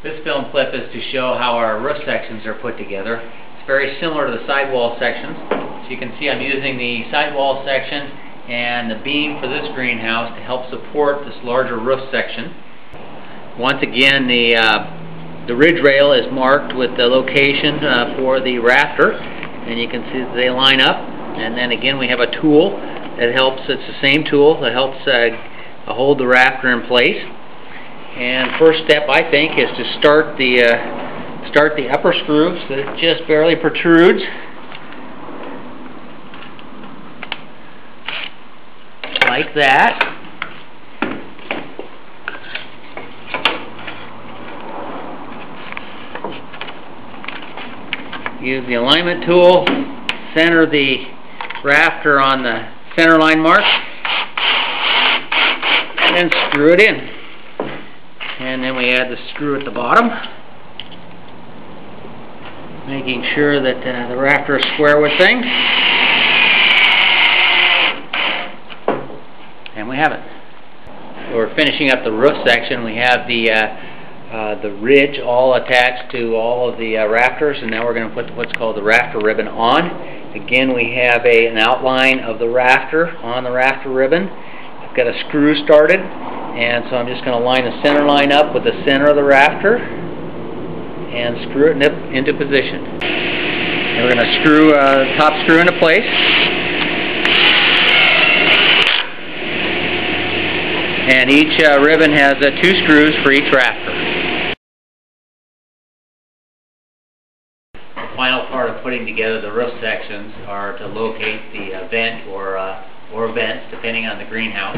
This film clip is to show how our roof sections are put together. It's very similar to the sidewall sections. So you can see I'm using the sidewall section and the beam for this greenhouse to help support this larger roof section. Once again, the ridge rail is marked with the location for the rafter, and you can see that they line up. And then again, we have a tool that helps. It's the same tool that helps hold the rafter in place. And first step, I think, is to start the upper screw so that it just barely protrudes. Like that. Use the alignment tool, center the rafter on the center line mark, and then screw it in. And then we add the screw at the bottom, making sure that the rafter is square with things. And we have it. So we're finishing up the roof section. We have the ridge all attached to all of the rafters, and now we're going to put what's called the rafter ribbon on. Again, we have an outline of the rafter on the rafter ribbon. I've got a screw started, and so I'm just going to line the center line up with the center of the rafter and screw it into position. And we're going to screw the top screw into place. And each ribbon has 2 screws for each rafter. The final part of putting together the roof sections are to locate the vent or vents, depending on the greenhouse.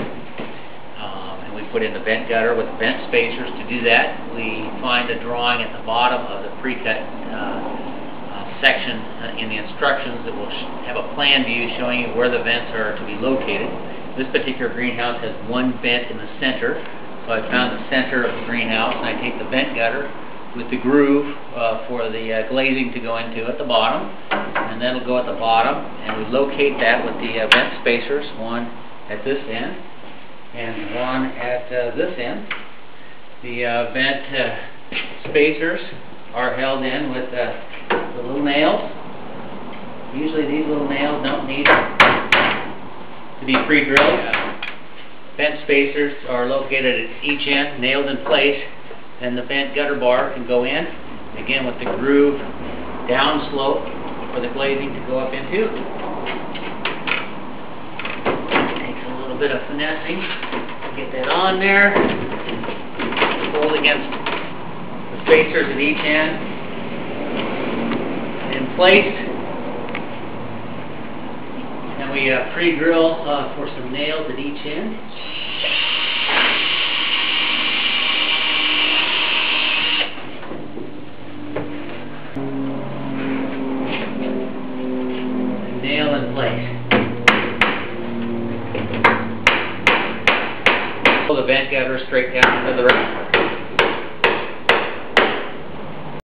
And we put in the vent gutter with vent spacers. To do that, we find a drawing at the bottom of the pre-cut section in the instructions that will have a plan view showing you where the vents are to be located. This particular greenhouse has one vent in the center, so I found the center of the greenhouse, and I take the vent gutter with the groove for the glazing to go into at the bottom, and that'll go at the bottom, and we locate that with the vent spacers, one at this end and one at this end. The vent spacers are held in with the little nails. Usually these little nails don't need to be pre-drilled. Vent spacers are located at each end, nailed in place, and the vent gutter bar can go in, again with the groove down slope for the glazing to go up into. Takes a little bit of finessing to get that on there. Hold against the spacers at each end, in place. And we pre-drill for some nails at each end. And nail in place. Pull the vent gutter straight down to the right.